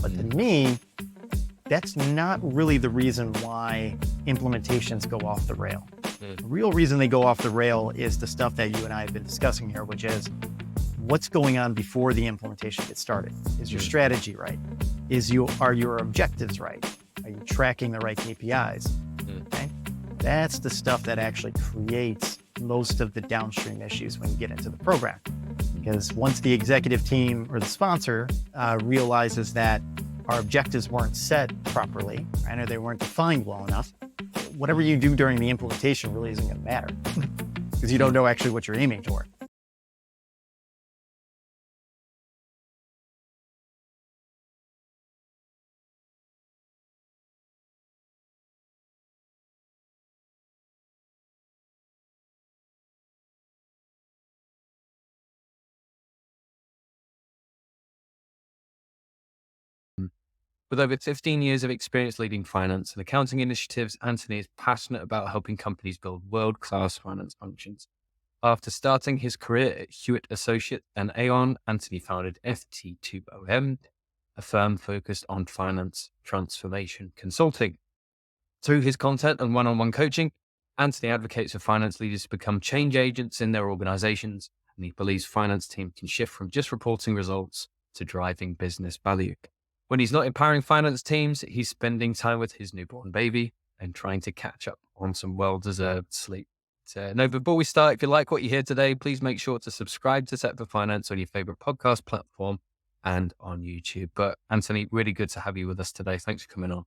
But to me, that's not really the reason why implementations go off the rail. The real reason they go off the rail is the stuff that you and I have been discussing here, which is what's going on before the implementation gets started. Is your strategy right? Are your objectives right? Are you tracking the right KPIs? Okay? That's the stuff that actually creates most of the downstream issues when you get into the program. Because once the executive team or the sponsor realizes that our objectives weren't set properly, right, or they weren't defined well enough, whatever you do during the implementation really isn't going to matter because you don't know actually what you're aiming toward. With over 15 years of experience leading finance and accounting initiatives, Anthony is passionate about helping companies build world-class finance functions. After starting his career at Hewitt Associates and Aon, Anthony founded FT2OM, a firm focused on finance transformation consulting. Through his content and one-on-one coaching, Anthony advocates for finance leaders to become change agents in their organizations, and he believes finance teams can shift from just reporting results to driving business value. When he's not empowering finance teams, he's spending time with his newborn baby and trying to catch up on some well-deserved sleep. Now, before we start, if you like what you hear today, please make sure to subscribe to Set for Finance on your favorite podcast platform and on YouTube. But Anthony, really good to have you with us today. Thanks for coming on.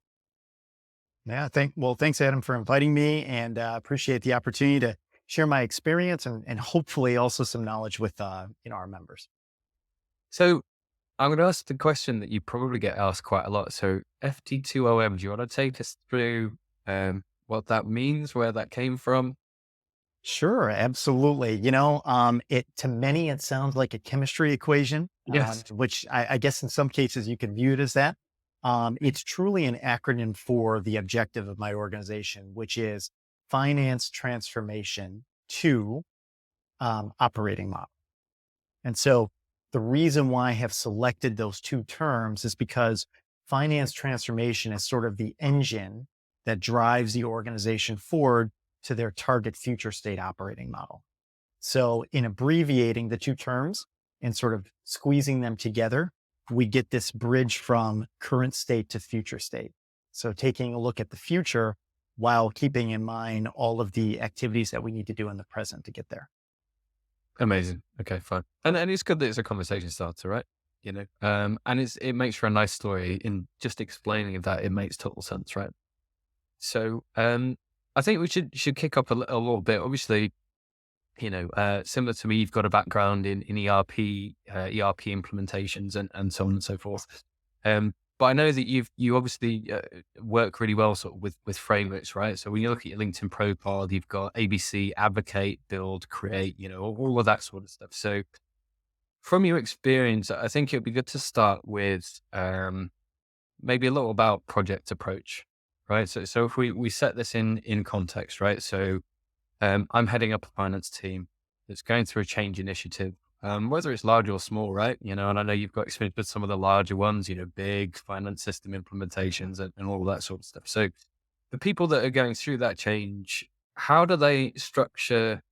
Yeah, thanks, Adam, for inviting me, and appreciate the opportunity to share my experience and hopefully also some knowledge with our members. So I'm going to ask the question that you probably get asked quite a lot. So FT2OM, do you want to take us through what that means, where that came from? Sure, absolutely. To many, it sounds like a chemistry equation, Yes. which I guess in some cases you can view it as that. It's truly an acronym for the objective of my organization, which is finance transformation to operating model. And so the reason why I have selected those two terms is because finance transformation is sort of the engine that drives the organization forward to their target future state operating model. So in abbreviating the two terms and sort of squeezing them together, we get this bridge from current state to future state. So taking a look at the future while keeping in mind all of the activities that we need to do in the present to get there. Amazing. Okay, fine. And it's good that it's a conversation starter, right? And it makes for a nice story. In just explaining that, it makes total sense, right? So I think we should kick up a little bit. Obviously, similar to me, you've got a background in ERP implementations and so on and so forth. But I know that you obviously work really well sort of with frameworks, right? So when you look at your LinkedIn profile, you've got ABC, advocate, build, create, all of that sort of stuff. So from your experience, I think it'd be good to start with maybe a little about project approach, right? So if we set this in context, right? So I'm heading up a finance team that's going through a change initiative. Whether it's large or small, right? And I know you've got experience with some of the larger ones, big finance system implementations and all that sort of stuff. So the people that are going through that change, how do they structure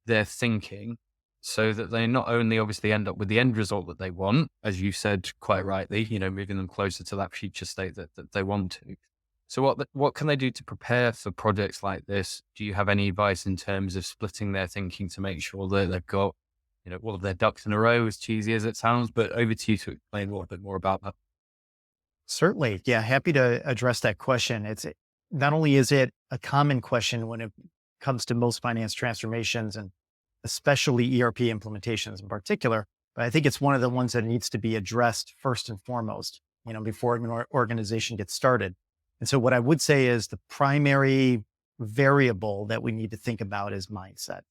their thinking so that they not only obviously end up with the end result that they want, as you said quite rightly, moving them closer to that future state that they want to. So what can they do to prepare for projects like this? Do you have any advice in terms of splitting their thinking to make sure that they've got all of their ducks in a row, as cheesy as it sounds? But over to you to explain a little bit more about that. Certainly. Yeah. Happy to address that question. Not only is it a common question when it comes to most finance transformations and especially ERP implementations in particular, but I think it's one of the ones that needs to be addressed first and foremost, before an organization gets started. And so what I would say is the primary variable that we need to think about is mindset.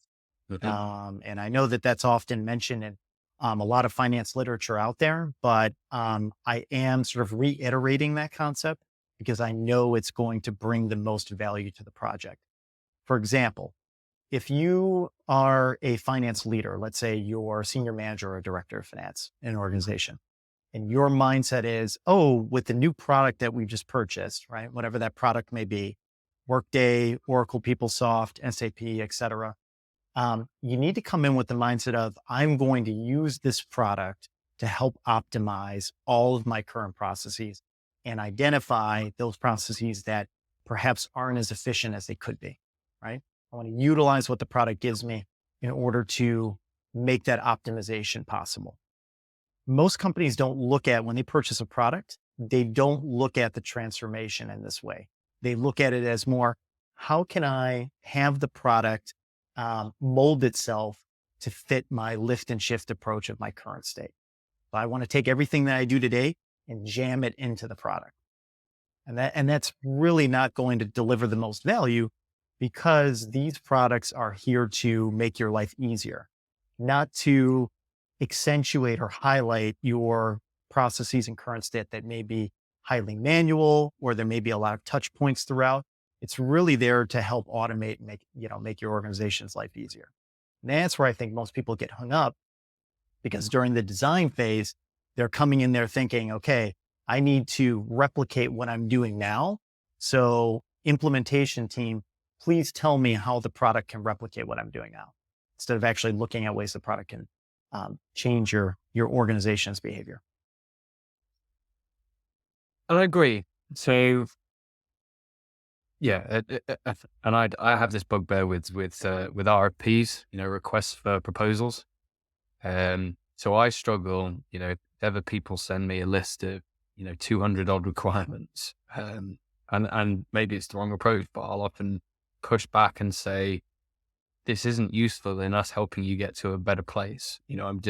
And I know that that's often mentioned in a lot of finance literature out there, but I am sort of reiterating that concept because I know it's going to bring the most value to the project. For example, if you are a finance leader, let's say you're a senior manager or director of finance in an organization, and your mindset is, oh, with the new product that we just purchased, right? Whatever that product may be, Workday, Oracle, PeopleSoft, SAP, et cetera. You need to come in with the mindset of, I'm going to use this product to help optimize all of my current processes and identify those processes that perhaps aren't as efficient as they could be, right? I want to utilize what the product gives me in order to make that optimization possible. Most companies don't look at, when they purchase a product, they don't look at the transformation in this way. They look at it as more, how can I have the product mold itself to fit my lift and shift approach of my current state? So I want to take everything that I do today and jam it into the product. And that's really not going to deliver the most value, because these products are here to make your life easier, not to accentuate or highlight your processes and current state that may be highly manual, or there may be a lot of touch points throughout. It's really there to help automate and make your organization's life easier. And that's where I think most people get hung up, because during the design phase, they're coming in there thinking, okay, I need to replicate what I'm doing now. So implementation team, please tell me how the product can replicate what I'm doing now, instead of actually looking at ways the product can change your organization's behavior. And I agree. So yeah, and I have this bugbear with RFPs, requests for proposals. So I struggle, if ever people send me a list of, 200 odd requirements, and maybe it's the wrong approach, but I'll often push back and say, this isn't useful in us helping you get to a better place. I'm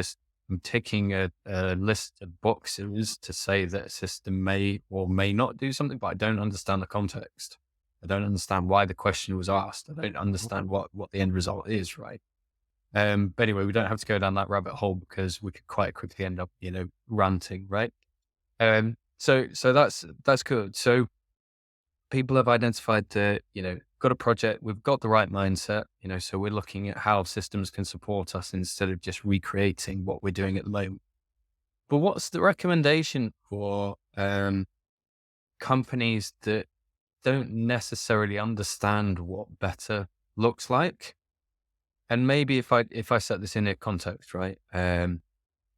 ticking a list of boxes to say that a system may or may not do something, but I don't understand the context. I don't understand why the question was asked. I don't understand what the end result is, right? But anyway, we don't have to go down that rabbit hole, because we could quite quickly end up, ranting, right? So that's good. So people have identified that, got a project, we've got the right mindset, so we're looking at how systems can support us instead of just recreating what we're doing at the moment. But what's the recommendation for companies that don't necessarily understand what better looks like? And maybe if I set this in a context, right?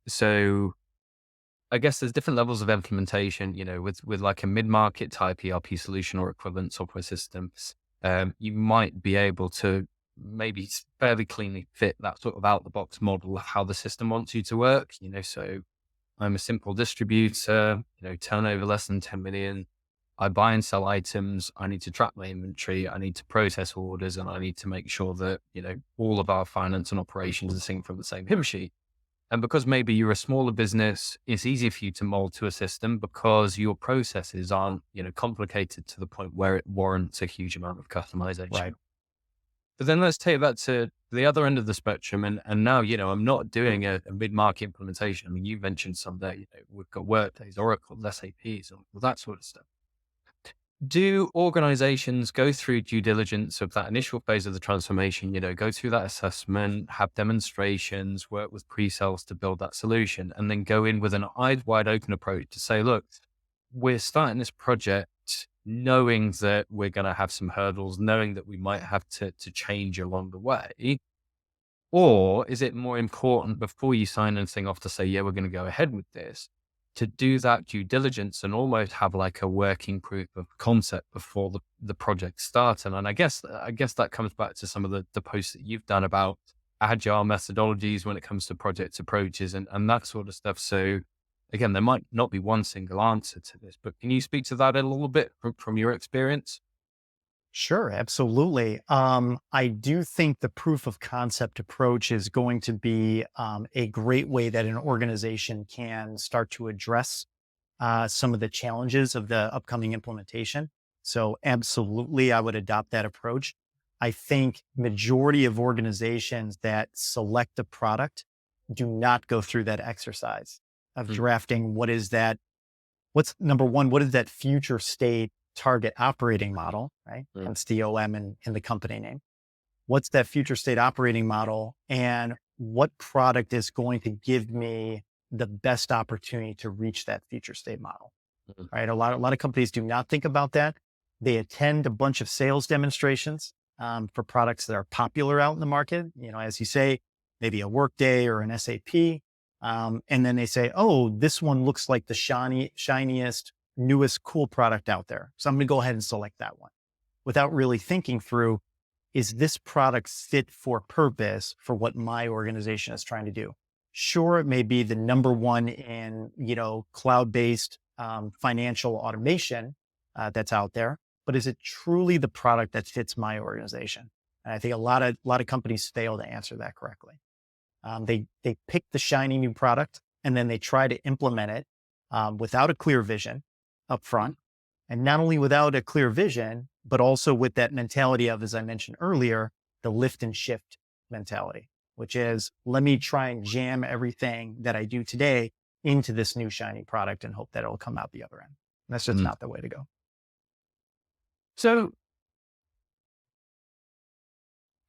So I guess there's different levels of implementation, with like a mid-market type ERP solution or equivalent software systems. You might be able to maybe fairly cleanly fit that sort of out-the-box model of how the system wants you to work. So I'm a simple distributor, turnover less than 10 million. I buy and sell items. I need to track my inventory. I need to process orders, and I need to make sure that, all of our finance and operations are synced from the same hymn sheet. And because maybe you're a smaller business, it's easier for you to mold to a system because your processes aren't, complicated to the point where it warrants a huge amount of customization. Right. But then let's take that to the other end of the spectrum. And now, I'm not doing a mid-market implementation. I mean, you mentioned some that, we've got Workdays, Oracle, SAPs, all that sort of stuff. Do organizations go through due diligence of that initial phase of the transformation, go through that assessment, have demonstrations, work with pre-sales to build that solution, and then go in with an eyes wide open approach to say, look, we're starting this project knowing that we're going to have some hurdles, knowing that we might have to change along the way? Or is it more important before you sign anything off to say, yeah, we're going to go ahead with this, to do that due diligence and almost have like a working proof of concept before the project starts? And I guess that comes back to some of the posts that you've done about agile methodologies when it comes to project approaches and that sort of stuff. So again, there might not be one single answer to this, but can you speak to that a little bit from your experience? Sure, absolutely. I do think the proof of concept approach is going to be a great way that an organization can start to address some of the challenges of the upcoming implementation. So absolutely, I would adopt that approach. I think majority of organizations that select a product do not go through that exercise of Mm, drafting what's number one, what is that future state target operating model, right? mm, Hence the OM in the company name. What's that future state operating model, and what product is going to give me the best opportunity to reach that future state model, Mhm. right? A lot of companies do not think about that. They attend a bunch of sales demonstrations for products that are popular out in the market. As you say, maybe a Workday or an SAP, and then they say, "Oh, this one looks like the shiniest, newest, cool product out there, so I'm going to go ahead and select that one," without really thinking through, is this product fit for purpose for what my organization is trying to do? Sure, it may be the number one in, cloud-based financial automation that's out there, but is it truly the product that fits my organization? And I think a lot of companies fail to answer that correctly. They pick the shiny new product and then they try to implement it without a clear vision up front, and not only without a clear vision, but also with that mentality of, as I mentioned earlier, the lift and shift mentality, which is, let me try and jam everything that I do today into this new shiny product and hope that it'll come out the other end. That's just Mm. not the way to go. So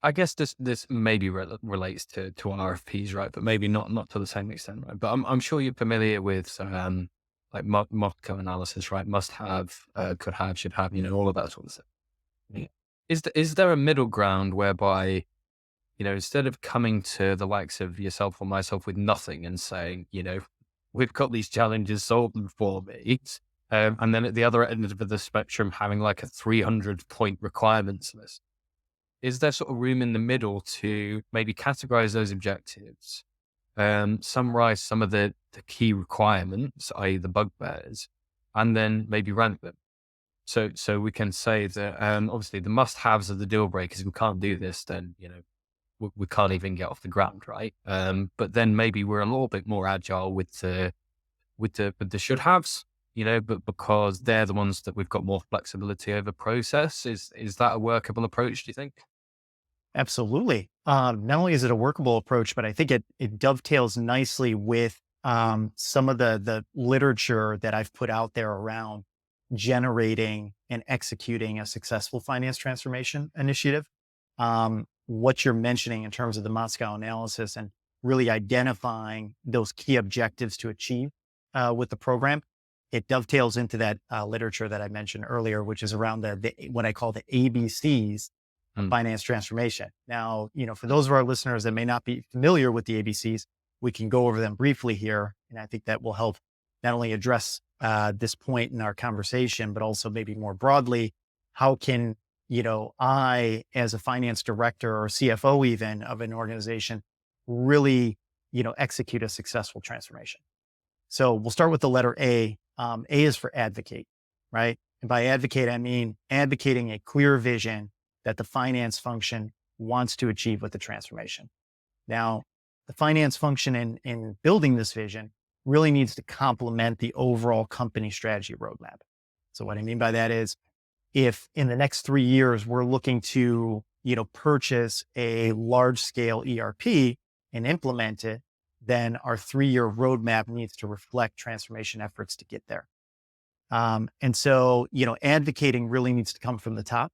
I guess this maybe relates to RFPs, right? But maybe not to the same extent, right? But I'm sure you're familiar with like Moscow analysis, right? Must have, could have, should have, all of that sort of stuff. Yeah. Is there a middle ground whereby, instead of coming to the likes of yourself or myself with nothing and saying, we've got these challenges, solve them for me, and then at the other end of the spectrum having like a 300-point requirements list, is there sort of room in the middle to maybe categorize those objectives, summarize some of the key requirements, i.e. the bugbears, and then maybe rank them? So we can say that obviously the must-haves are the deal breakers. If we can't do this, then we can't even get off the ground, right? But then maybe we're a little bit more agile with the should-haves, but because they're the ones that we've got more flexibility over process. Is that a workable approach, do you think? Absolutely. Not only is it a workable approach, but I think it dovetails nicely with some of the literature that I've put out there around generating and executing a successful finance transformation initiative. What you're mentioning in terms of the Moscow analysis and really identifying those key objectives to achieve with the program, it dovetails into that literature that I mentioned earlier, which is around the what I call the ABCs of Mm. finance transformation. Now, for those of our listeners that may not be familiar with the ABCs, we can go over them briefly here. And I think that will help not only address this point in our conversation, but also maybe more broadly, how can, I, as a finance director or CFO even of an organization, really, execute a successful transformation. So we'll start with the letter A. A is for advocate, right? And by advocate, I mean advocating a clear vision that the finance function wants to achieve with the transformation. Now, the finance function in building this vision really needs to complement the overall company strategy roadmap. So what I mean by that is, if in the next 3 years, we're looking to, purchase a large scale ERP and implement it, then our 3-year roadmap needs to reflect transformation efforts to get there. And so, advocating really needs to come from the top.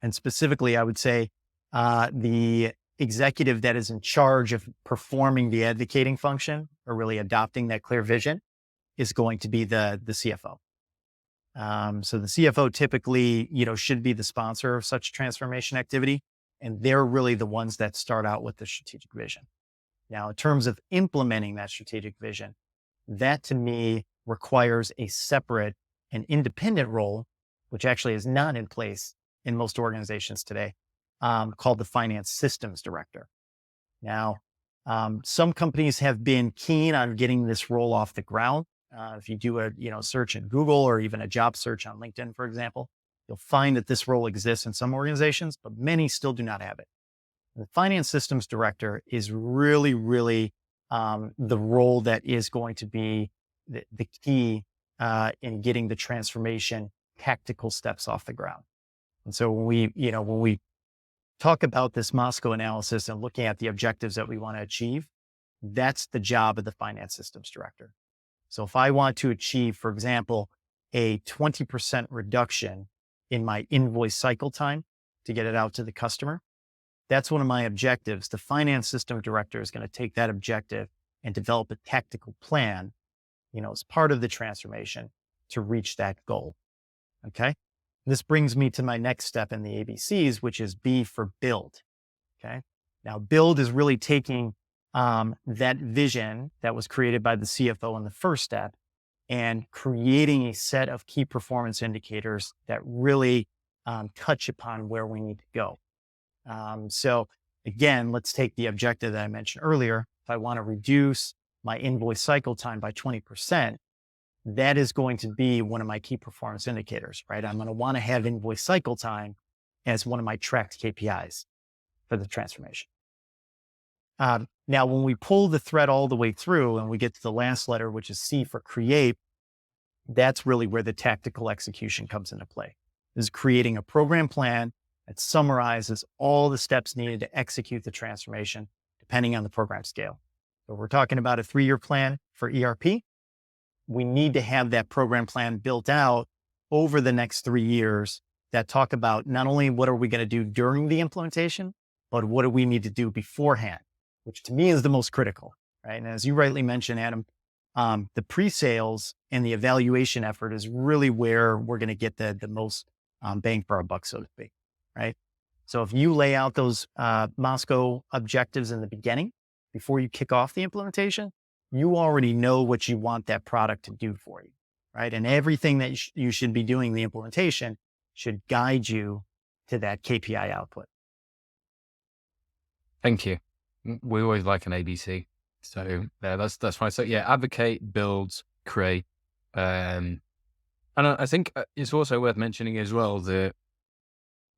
And specifically, I would say the executive that is in charge of performing the advocating function or really adopting that clear vision is going to be the CFO. So the CFO typically, should be the sponsor of such transformation activity, and they're really the ones that start out with the strategic vision. Now, in terms of implementing that strategic vision, that to me requires a separate and independent role, which actually is not in place in most organizations today, called the finance systems director. Now, some companies have been keen on getting this role off the ground. If you do a search in Google or even a job search on LinkedIn, for example, you'll find that this role exists in some organizations, but many still do not have it. The finance systems director is really, really the role that is going to be the key in getting the transformation tactical steps off the ground. And so when we talk about this Moscow analysis and looking at the objectives that we want to achieve, that's the job of the finance systems director. So if I want to achieve, for example, a 20% reduction in my invoice cycle time to get it out to the customer, that's one of my objectives. The finance system director is going to take that objective and develop a tactical plan, as part of the transformation to reach that goal. Okay. This brings me to my next step in the ABCs, which is B for build. Okay. Now, build is really taking that vision that was created by the CFO in the first step and creating a set of key performance indicators that really touch upon where we need to go. So, again, let's take the objective that I mentioned earlier. If I want to reduce my invoice cycle time by 20%, that is going to be one of my key performance indicators, right? I'm going to want to have invoice cycle time as one of my tracked KPIs for the transformation. Now, when we pull the thread all the way through and we get to the last letter, which is C for create, that's really where the tactical execution comes into play. This is creating a program plan that summarizes all the steps needed to execute the transformation, depending on the program scale. So we're talking about a 3-year plan for ERP. We need to have that program plan built out over the next 3 years that talk about not only what are we going to do during the implementation, but what do we need to do beforehand, which to me is the most critical, right? And as you rightly mentioned, Adam, the pre-sales and the evaluation effort is really where we're going to get the most bang for our buck, so to speak, right? So if you lay out those Moscow objectives in the beginning, before you kick off the implementation, you already know what you want that product to do for you, right? And everything that you should be doing the implementation should guide you to that KPI output. Thank you. We always like an ABC. So yeah, that's fine. So yeah, advocate, build, create. And I think it's also worth mentioning as well that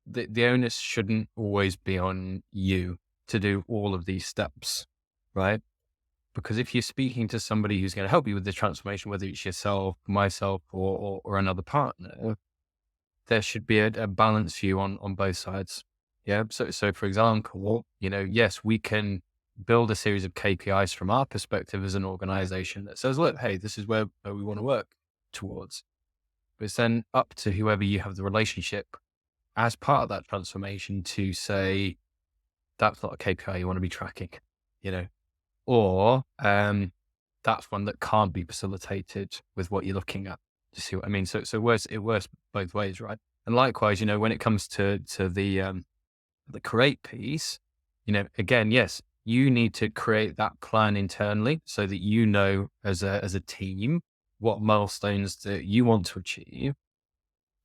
the onus shouldn't always be on you to do all of these steps, right? Because if you're speaking to somebody who's going to help you with the transformation, whether it's yourself, myself, or another partner, there should be a balanced view on both sides. Yeah. So for example, yes, we can build a series of KPIs from our perspective as an organization that says, look, hey, this is where we want to work towards. But it's then up to whoever you have the relationship as part of that transformation to say, that's not a KPI you want to be tracking, or that's one that can't be facilitated with what you're looking at. You see what I mean? So it works both ways, right? And likewise, when it comes to the create piece, again, yes, you need to create that plan internally so that as a team what milestones that you want to achieve.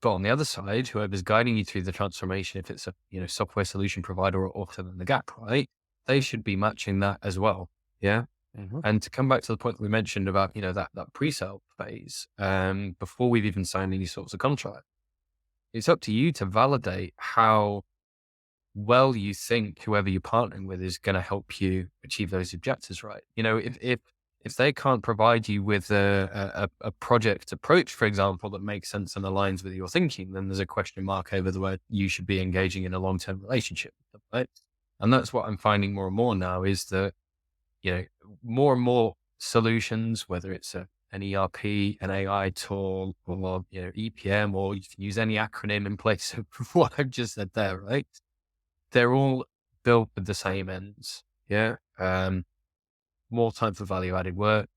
But on the other side, whoever's guiding you through the transformation, if it's a software solution provider or fill in the gap, right? They should be matching that as well. Yeah. Mm-hmm. And to come back to the point that we mentioned about, that pre-sale phase, before we've even signed any sorts of contract, it's up to you to validate how well you think whoever you're partnering with is going to help you achieve those objectives, right? If they can't provide you with a project approach, for example, that makes sense and aligns with your thinking, then there's a question mark over where you should be engaging in a long-term relationship, right? And that's what I'm finding more and more now is that, more and more solutions, whether it's an ERP, an AI tool, or, EPM, or you can use any acronym in place of what I've just said there, right? They're all built with the same ends. Yeah. More time for value added work,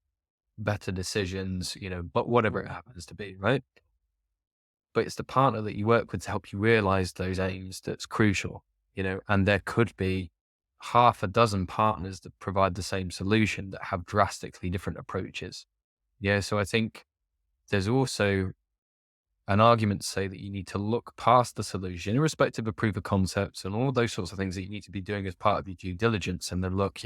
better decisions, but whatever it happens to be, right? But it's the partner that you work with to help you realize those aims that's crucial, and there could be half a dozen partners that provide the same solution that have drastically different approaches. Yeah. So I think there's also an argument to say that you need to look past the solution, irrespective of proof of concepts and all those sorts of things that you need to be doing as part of your due diligence, and then look,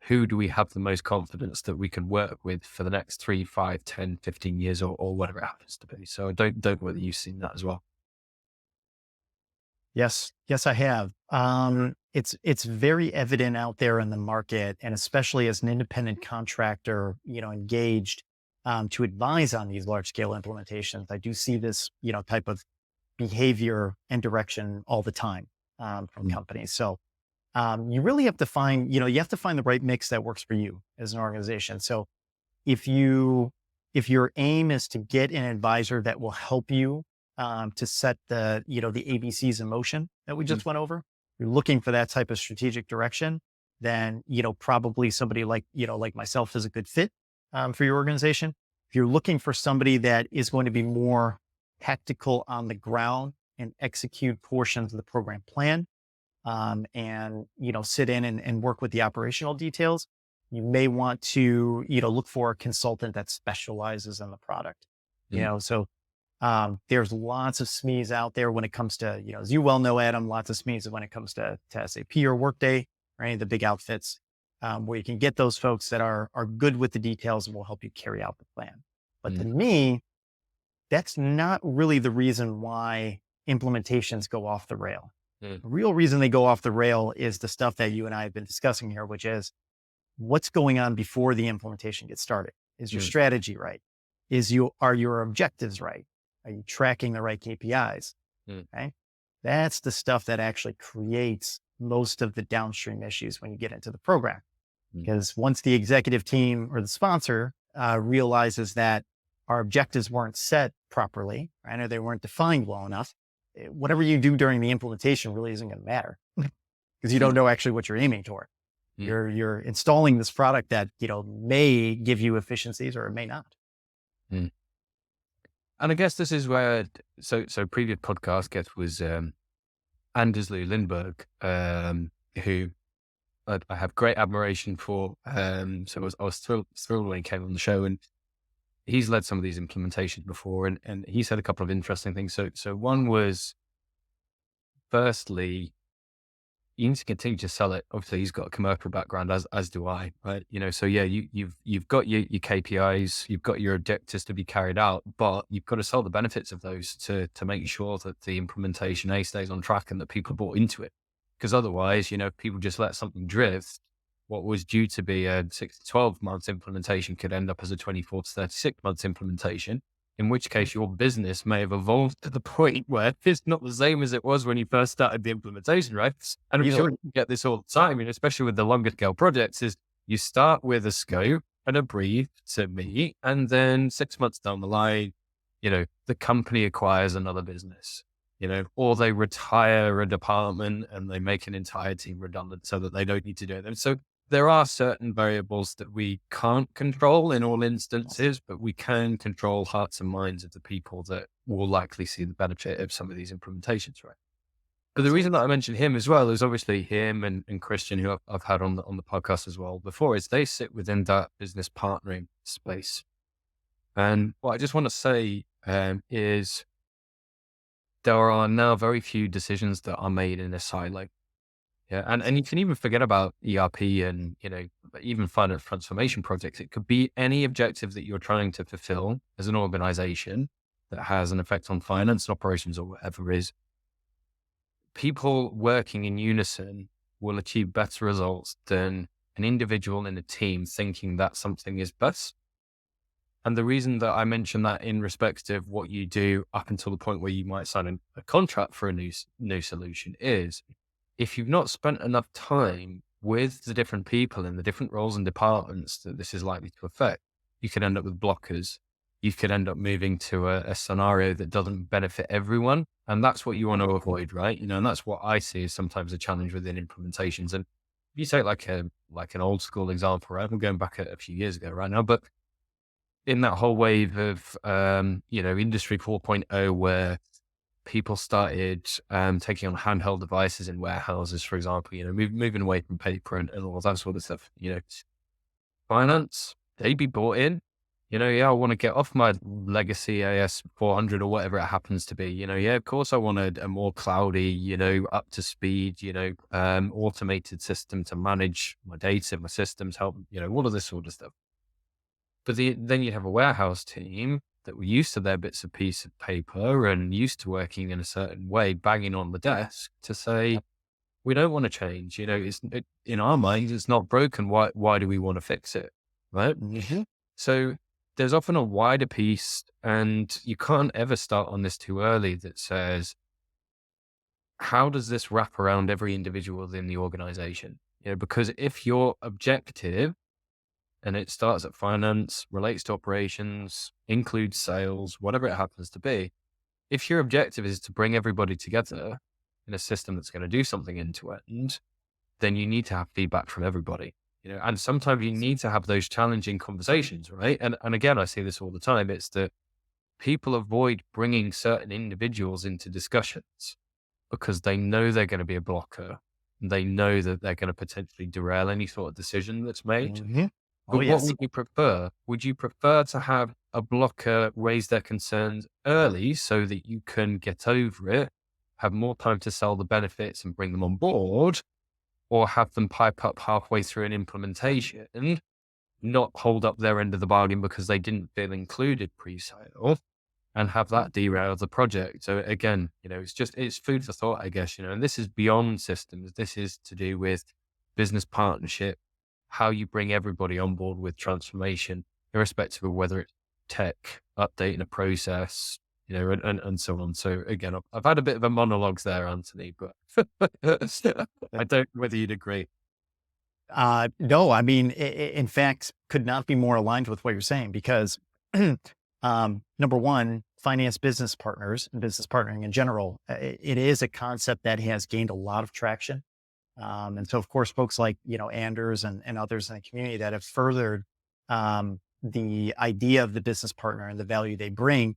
who do we have the most confidence that we can work with for the next 3, 5, 10, 15 years or whatever it happens to be. So I don't know whether you've seen that as well. Yes, I have. It's very evident out there in the market, and especially as an independent contractor, engaged to advise on these large scale implementations. I do see this, type of behavior and direction all the time from companies. So you really have to find, you have to find the right mix that works for you as an organization. So if your aim is to get an advisor that will help you to set the ABCs in motion that we just went over, you're looking for that type of strategic direction, then, probably somebody like, like myself is a good fit for your organization. If you're looking for somebody that is going to be more tactical on the ground and execute portions of the program plan, and, sit in and work with the operational details, you may want to, look for a consultant that specializes in the product. Mm, So there's lots of SMEs out there when it comes to, as you well know, Adam, lots of SMEs when it comes to SAP or Workday or any of the big outfits, where you can get those folks that are good with the details and will help you carry out the plan. But to mm, me, that's not really the reason why implementations go off the rail. mm, The real reason they go off the rail is the stuff that you and I have been discussing here, which is what's going on before the implementation gets started. Is your mm, strategy right? Are your objectives right? Are you tracking the right KPIs? mm, Okay. That's the stuff that actually creates most of the downstream issues when you get into the program. mm. Because once the executive team or the sponsor realizes that our objectives weren't set properly, right, or they weren't defined well enough, whatever you do during the implementation really isn't going to matter because you don't know actually what you're aiming toward. Mm, You're installing this product that may give you efficiencies or it may not. mm. And I guess this is where, so previous podcast guest was Anders Lindberg, who I have great admiration for. So I was thrilled when he came on the show, and he's led some of these implementations before, and he said a couple of interesting things. So one was, firstly, you need to continue to sell it. Obviously, he's got a commercial background, as do I, right? So yeah, you've got your KPIs, you've got your objectives to be carried out, but you've got to sell the benefits of those to make sure that the implementation stays on track and that people are bought into it. Because otherwise, if people just let something drift, what was due to be a 6 to 12 months implementation could end up as a 24 to 36 months implementation, in which Mhm. case your business may have evolved to the point where it's not the same as it was when you first started the implementation, right? And I'm sure Easily. you get this all the time, and especially with the longer scale projects, is you start with a scope and a brief to meet, and then 6 months down the line, the company acquires another business, or they retire a department and they make an entire team redundant so that they don't need to do them. So there are certain variables that we can't control in all instances, but we can control hearts and minds of the people that will likely see the benefit of some of these implementations, right? But the reason Absolutely. that I mentioned him as well is obviously him and Christian, who I've had on the podcast as well before, is they sit within that business partnering space. And what I just want to say is there are now very few decisions that are made in a silo. Yeah, and you can even forget about ERP and, even finance transformation projects. It could be any objective that you're trying to fulfill as an organization that has an effect on finance and operations or whatever is. People working in unison will achieve better results than an individual in a team thinking that something is best. And the reason that I mention that in respect of what you do up until the point where you might sign a contract for a new solution is, if you've not spent enough time with the different people in the different roles and departments that this is likely to affect, you could end up with blockers. You could end up moving to a scenario that doesn't benefit everyone. And that's what you want to avoid, right? And that's what I see as sometimes a challenge within implementations. And if you take like an old school example, right? I'm going back a few years ago right now, but in that whole wave of, industry 4.0, where people started taking on handheld devices in warehouses, for example, moving away from paper and all that sort of stuff. Finance, they'd be bought in. Yeah, I want to get off my legacy AS 400 or whatever it happens to be. Yeah, of course I want a more cloudy, up to speed, automated system to manage my data, my systems, help, all of this sort of stuff. But then you have a warehouse team that were used to their bits of piece of paper and used to working in a certain way, banging on the desk to say, we don't want to change. In our minds, it's not broken. Why do we want to fix it? Right. Hmm. So there's often a wider piece, and you can't ever start on this too early, that says, how does this wrap around every individual within the organization? Because if your objective, and it starts at finance, relates to operations, includes sales, whatever it happens to be. If your objective is to bring everybody together in a system that's going to do something end to end, then you need to have feedback from everybody, and sometimes you need to have those challenging conversations, right? And again, I say this all the time. It's that people avoid bringing certain individuals into discussions because they know they're going to be a blocker. They know that they're going to potentially derail any sort of decision that's made. Mhm. Oh, But what yes. would you prefer? Would you prefer to have a blocker raise their concerns early so that you can get over it, have more time to sell the benefits and bring them on board, or have them pipe up halfway through an implementation, not hold up their end of the bargain because they didn't feel included pre-sale, and have that derail the project? So again, it's food for thought, I guess, and this is beyond systems. This is to do with business partnership, how you bring everybody on board with transformation, irrespective of whether it's tech, updating a process, and so on. So again, I've had a bit of a monologue there, Anthony, but I don't know whether you'd agree. No, I mean, in fact, could not be more aligned with what you're saying because, number one, finance business partners and business partnering in general, it is a concept that has gained a lot of traction. And so, of course, folks like, Anders and others in the community that have furthered the idea of the business partner and the value they bring,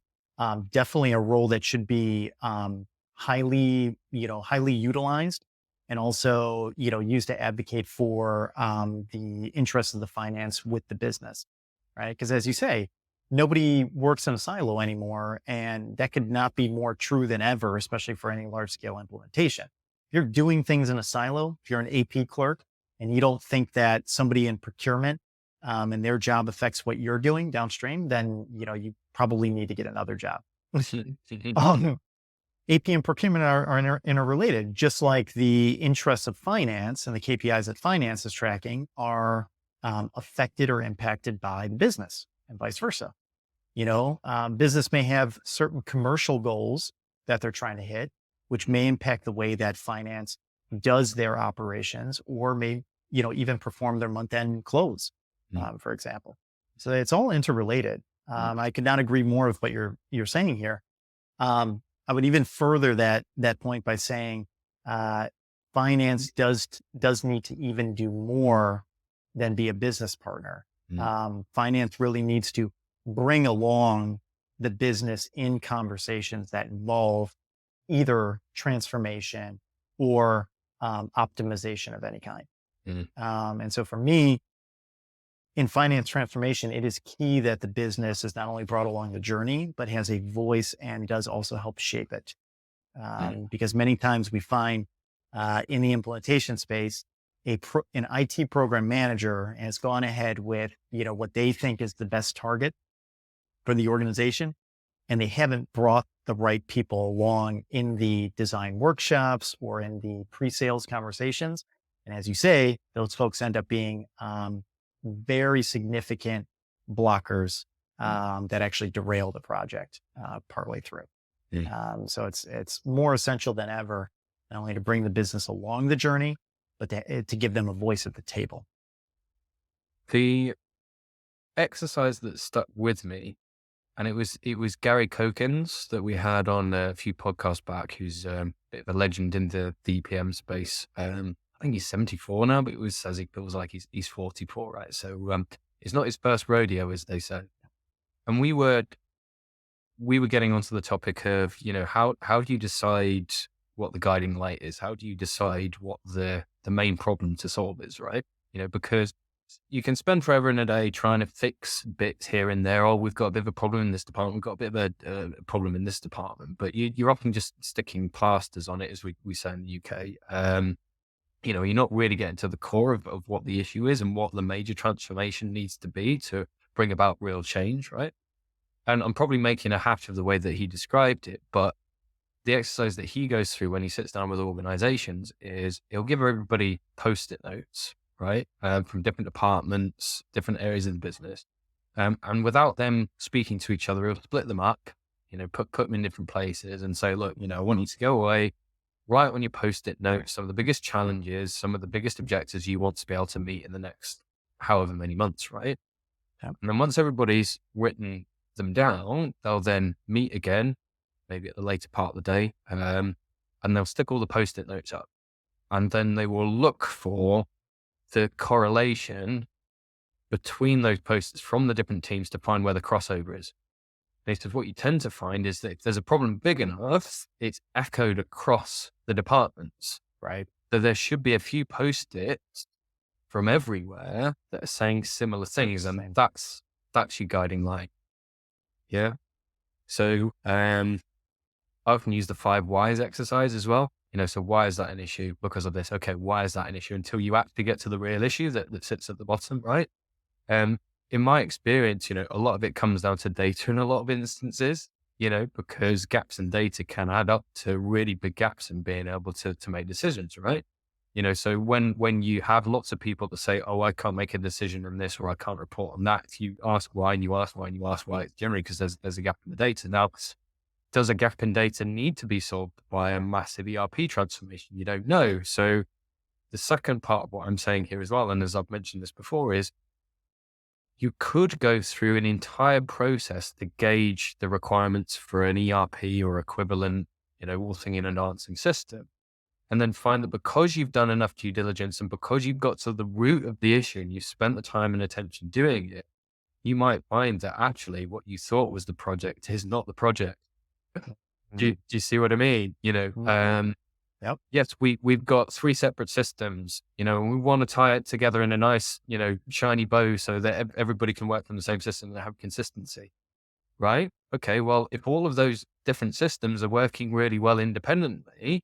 definitely a role that should be highly utilized and also, used to advocate for the interests of the finance with the business, right? Because as you say, nobody works in a silo anymore. And that could not be more true than ever, especially for any large scale implementation. If you're doing things in a silo, if you're an AP clerk and you don't think that somebody in procurement and their job affects what you're doing downstream, then, you probably need to get another job. um, AP and procurement are interrelated, just like the interests of finance and the KPIs that finance is tracking are affected or impacted by the business and vice versa. Business may have certain commercial goals that they're trying to hit, which may impact the way that finance does their operations or may, even perform their month end close, Mm, for example. So it's all interrelated. mm, I could not agree more with what you're saying here. I would even further that point by saying, uh, finance does need to even do more than be a business partner. mm, Finance really needs to bring along the business in conversations that involve either transformation or optimization of any kind. mm, And so for me, in finance transformation, it is key that the business is not only brought along the journey, but has a voice and does also help shape it. mm, Because many times we find in the implementation space, an IT program manager has gone ahead with what they think is the best target for the organization, and they haven't brought the right people along in the design workshops or in the pre-sales conversations. And as you say, those folks end up being very significant blockers mm, that actually derail the project partway through. mm. So it's more essential than ever, not only to bring the business along the journey, but to give them a voice at the table. The exercise that stuck with me, and it was Gary Kokins that we had on a few podcasts back, who's a bit of a legend in the DPM space. I think he's 74 now, but it was says he feels like he's 44, right? So it's not his first rodeo, as they say. And we were getting onto the topic of, how do you decide what the guiding light is? How do you decide what the main problem to solve is, right? Because you can spend forever in a day trying to fix bits here and there. Oh, we've got a bit of a problem in this department. We've got a bit of a problem in this department, but you're often just sticking plasters on it, as we say in the UK. You're not really getting to the core of what the issue is and what the major transformation needs to be to bring about real change, right? And I'm probably making a hash of the way that he described it, but the exercise that he goes through when he sits down with organizations is he'll give everybody post-it notes, right? From different departments, different areas of the business. And without them speaking to each other, he'll split them up, put them in different places and say, look, I want you to go away, write on your post-it notes some of the biggest challenges, some of the biggest objectives you want to be able to meet in the next however many months, right? Yeah. And then once everybody's written them down, they'll then meet again, maybe at the later part of the day, and they'll stick all the post-it notes up. and then they will look for the correlation between those posts from the different teams to find where the crossover is. And he says what you tend to find is that if there's a problem big enough, it's echoed across the departments. Right. So there should be a few post-its from everywhere that are saying similar things, and Same. that's your guiding light. Yeah. So I often use the 5 whys exercise as well. So why is that an issue? Because of this. Okay, why is that an issue? Until you actually get to the real issue that sits at the bottom, right? Um, in my experience, a lot of it comes down to data in a lot of instances, because gaps in data can add up to really big gaps in being able to make decisions, right? So when you have lots of people that say, oh, I can't make a decision on this, or I can't report on that, if you ask why and you ask why and you ask why, it's generally because there's a gap in the data. Now, does a gap in data need to be solved by a massive ERP transformation? You don't know. So the second part of what I'm saying here as well, and as I've mentioned this before, is you could go through an entire process to gauge the requirements for an ERP or equivalent, authoring and enhancing system. And then find that because you've done enough due diligence and because you've got to the root of the issue and you've spent the time and attention doing it, you might find that actually what you thought was the project is not the project. Do you see what I mean? Yep. Yes, we've got 3 separate systems, and we want to tie it together in a nice, shiny bow so that everybody can work from the same system and have consistency, right? Okay, well, if all of those different systems are working really well independently,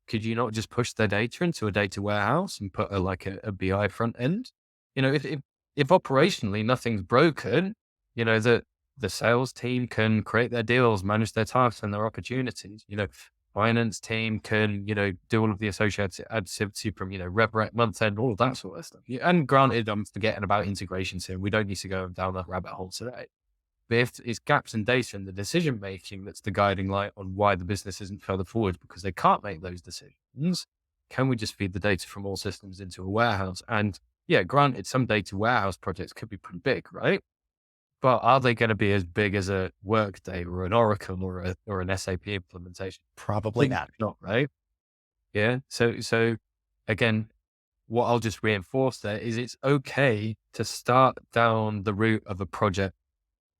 could you not just push their data into a data warehouse and put a BI front end? If operationally nothing's broken, the sales team can create their deals, manage their tasks and their opportunities. Finance team can, do all of the associated activity from, rev rec, month end, all of that sort of stuff. Yeah, and granted, I'm forgetting about integrations here. We don't need to go down that rabbit hole today. But if it's gaps in data and the decision making that's the guiding light on why the business isn't further forward because they can't make those decisions, can we just feed the data from all systems into a warehouse? And yeah, granted, some data warehouse projects could be pretty big, right? But are they going to be as big as a Workday or an Oracle or an SAP implementation? Probably not. Not, right? Yeah. So again, what I'll just reinforce there is it's okay to start down the route of a project,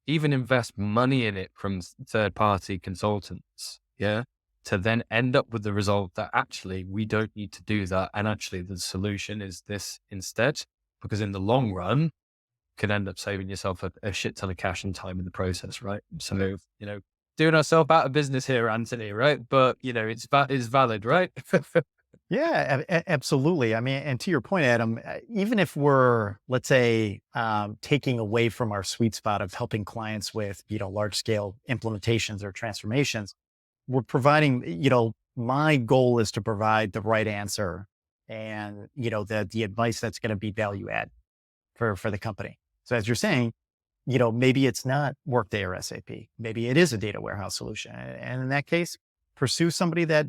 even invest money in it from third-party consultants, to then end up with the result that actually we don't need to do that. And actually the solution is this instead, because in the long run, could end up saving yourself a shit ton of cash and time in the process, right? So, doing ourselves out of business here, Anthony, right? But, it's valid, right? Yeah, absolutely. I mean, and to your point, Adam, even if we're, let's say, taking away from our sweet spot of helping clients with, large scale implementations or transformations, we're providing, my goal is to provide the right answer and, the advice that's going to be value add for the company. So as you're saying, maybe it's not Workday or SAP. Maybe it is a data warehouse solution. And in that case, pursue somebody that,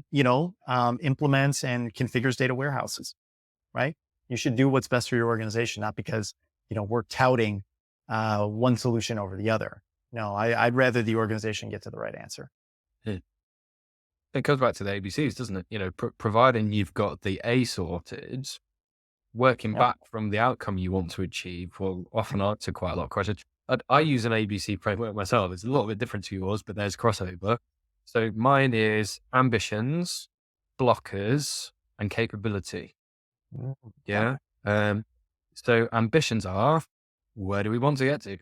implements and configures data warehouses, right? You should do what's best for your organization, not because, we're touting one solution over the other. No, I'd rather the organization get to the right answer. Yeah. It goes back to the ABCs, doesn't it? Providing you've got the A sorted, working Yep. back from the outcome you want to achieve will often answer quite a lot of questions. I use an ABC framework myself. It's a little bit different to yours, but there's crossover. So mine is ambitions, blockers, and capability. Yep. Yeah. So ambitions are, where do we want to get to?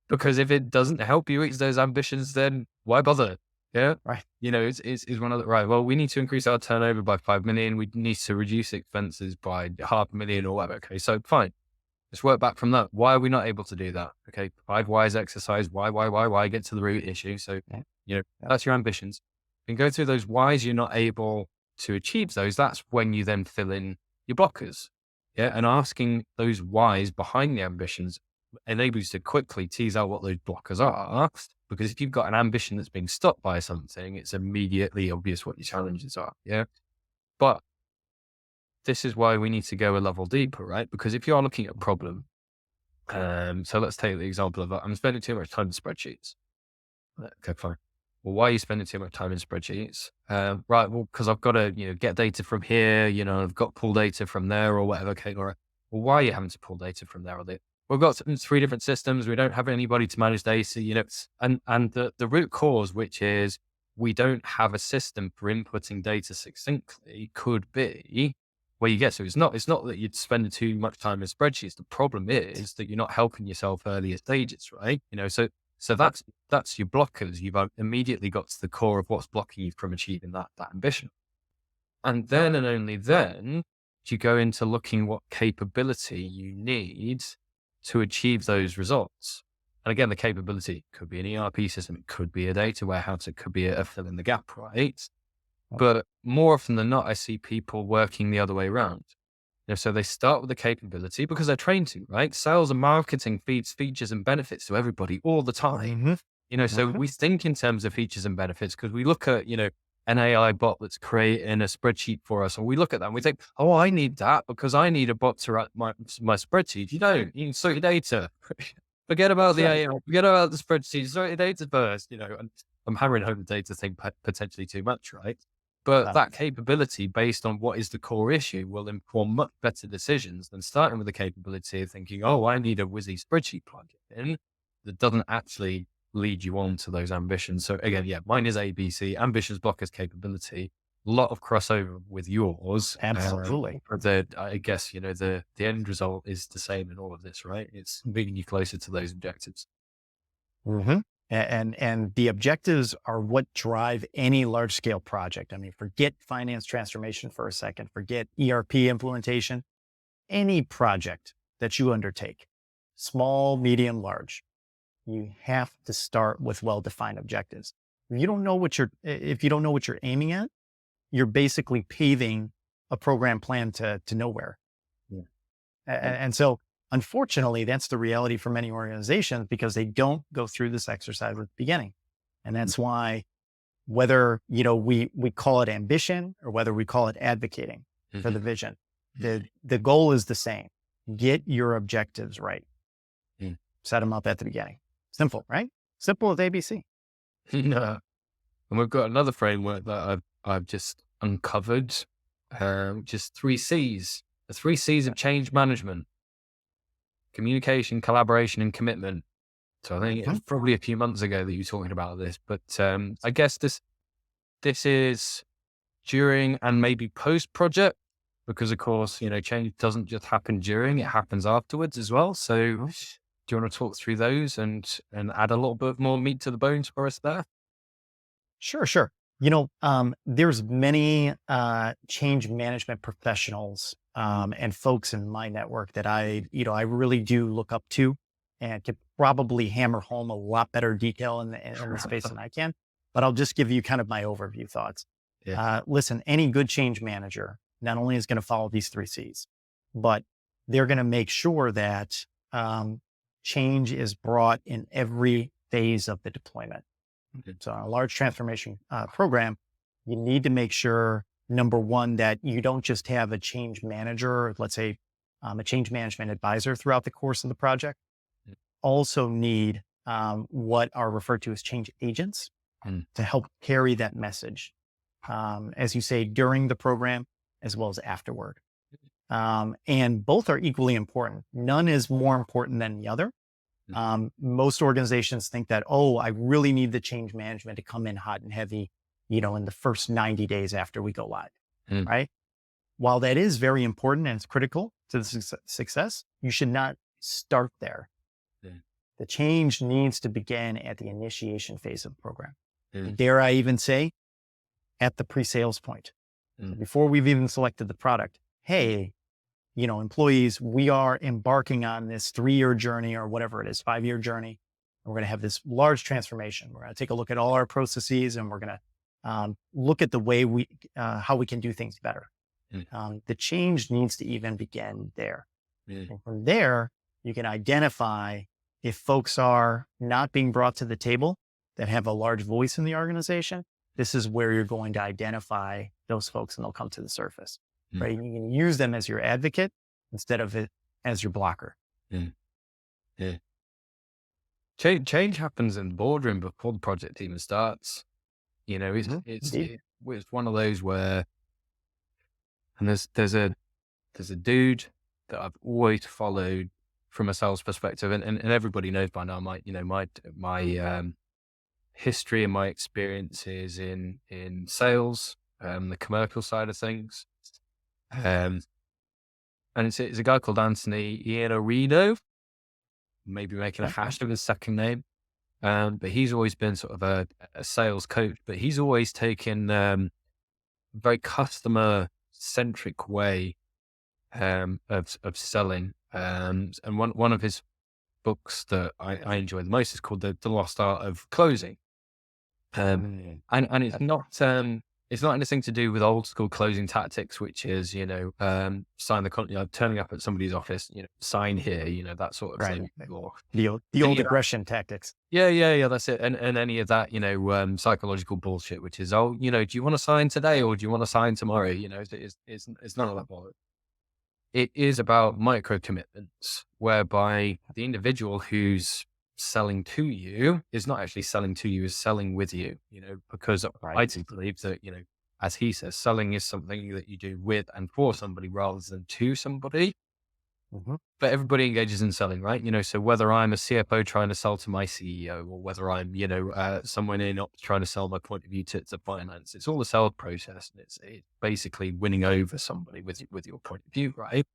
Because if it doesn't help you reach those ambitions, then why bother? Yeah. Right. It's one of the, right. Well, we need to increase our turnover by 5 million. We need to reduce expenses by 500,000 or whatever. Okay. So fine. Let's work back from that. Why are we not able to do that? Okay. 5 whys exercise. Why? Get to the root issue. So, that's your ambitions. And go through those whys you're not able to achieve those. That's when you then fill in your blockers. Yeah. And asking those whys behind the ambitions enables you to quickly tease out what those blockers are. Because if you've got an ambition that's being stopped by something, it's immediately obvious what your challenges are. Yeah. But this is why we need to go a level deeper, right? Because if you are looking at a problem, so let's take the example of I'm spending too much time in spreadsheets. Okay, fine. well, why are you spending too much time in spreadsheets? Right. Well, because I've got to, get data from here, I've got pull data from there or whatever. Okay. All right. Well, why are you having to pull data from there? We've got three different systems. We don't have anybody to manage data, and the root cause, which is we don't have a system for inputting data succinctly, could be where you get to. It's not that you'd spend too much time in spreadsheets. The problem is that you're not helping yourself earlier stages, right? So that's your blockers. You've immediately got to the core of what's blocking you from achieving that ambition. And then and only then do you go into looking what capability you need to achieve those results. And again, the capability could be an ERP system, it could be a data warehouse, it could be a fill in the gap, right? But more often than not, I see people working the other way around. So they start with the capability because they're trained to, right? Sales and marketing feeds features and benefits to everybody all the time. So Mhm. we think in terms of features and benefits because we look at, an AI bot that's creating a spreadsheet for us, and we look at that and we think, oh, I need that because I need a bot to write my spreadsheet. You don't. You can sort your data. Forget about the Right. AI. Forget about the spreadsheet. Sort your data first. And I'm hammering home the data thing potentially too much, right? But Uh, that capability based on what is the core issue will inform much better decisions than starting with the capability of thinking, oh, I need a WYSI spreadsheet plugin that doesn't actually lead you on to those ambitions. So again, yeah, mine is ABC, ambitions, blockers, capability, a lot of crossover with yours. Absolutely. But I guess, the end result is the same in all of this, right? It's bringing you closer to those objectives. hmm And the objectives are what drive any large scale project. I mean, forget finance transformation for a second, forget ERP implementation, any project that you undertake, small, medium, large, you have to start with well-defined objectives. If you don't know what you're aiming at, you're basically paving a program plan to nowhere. Yeah. And so, unfortunately, that's the reality for many organizations because they don't go through this exercise at the beginning. And that's why whether, we call it ambition or whether we call it advocating for Mhm. the vision, the goal is the same. Get your objectives right. Mm. Set them up at the beginning. Simple, right? Simple as ABC. No. And we've got another framework that I've just uncovered, which is three C's. The three C's of change management: communication, collaboration, and commitment. So I think it was Mhm. probably a few months ago that you were talking about this, but I guess this is during and maybe post project, because of course, change doesn't just happen during, it happens afterwards as well. So Mhm. do you want to talk through those and add a little bit more meat to the bones for us there? Sure, sure. There's many change management professionals and folks in my network that I really do look up to and could probably hammer home a lot better detail in the space than I can. But I'll just give you kind of my overview thoughts. Yeah. Listen, any good change manager not only is going to follow these three C's, but they're going to make sure that change is brought in every phase of the deployment. Okay. So, on a large transformation program, you need to make sure, number one, that you don't just have a change manager, let's say a change management advisor throughout the course of the project. Yeah. Also need what are referred to as change agents Mm. to help carry that message, as you say, during the program as well as afterward. And both are equally important. None is more important than the other. Mm. Most organizations think that, oh, I really need the change management to come in hot and heavy, in the first 90 days after we go live, Mm. right? While that is very important and it's critical to the success, you should not start there. Yeah. The change needs to begin at the initiation phase of the program. Mm. Dare I even say, at the pre-sales point, Mm. before we've even selected the product. Hey, employees, we are embarking on this 3-year journey or whatever it is, 5-year journey. We're going to have this large transformation. We're going to take a look at all our processes and we're going to look at the way how we can do things better. Mm. The change needs to even begin there. Yeah. And from there, you can identify if folks are not being brought to the table that have a large voice in the organization. This is where you're going to identify those folks and they'll come to the surface. Mm. Right? You can use them as your advocate instead of it as your blocker. Mm. Yeah. Change happens in the boardroom before the project even starts. You know, Indeed. it's one of those where, and there's a dude that I've always followed from a sales perspective, and everybody knows by now my history and my experiences in sales, the commercial side of things. Um, and it's a guy called Anthony Iannarino, maybe making a Okay. hash of his second name. But he's always been sort of a sales coach, but he's always taken a very customer centric way of selling. And one of his books that I enjoy the most is called The Lost Art of Closing. Um, Mm. and Okay. it's not anything to do with old school closing tactics, which is, sign the turning up at somebody's office, sign here, that sort of Right. thing, or The any old of that. aggression tactics. Yeah, that's it. And any of that, psychological bullshit, which is, oh, do you want to sign today or do you want to sign tomorrow? It's none of that bollocks. It is about micro commitments, whereby the individual who's selling to you is not actually selling to you, is selling with you, because I Right. do believe that, as he says, selling is something that you do with and for somebody rather than to somebody. Hmm. But everybody engages in selling, right? So whether I'm a CFO trying to sell to my CEO, or whether I'm, someone in ops trying to sell my point of view to finance, it's all a sales process, and it's basically winning over somebody with your point of view, right?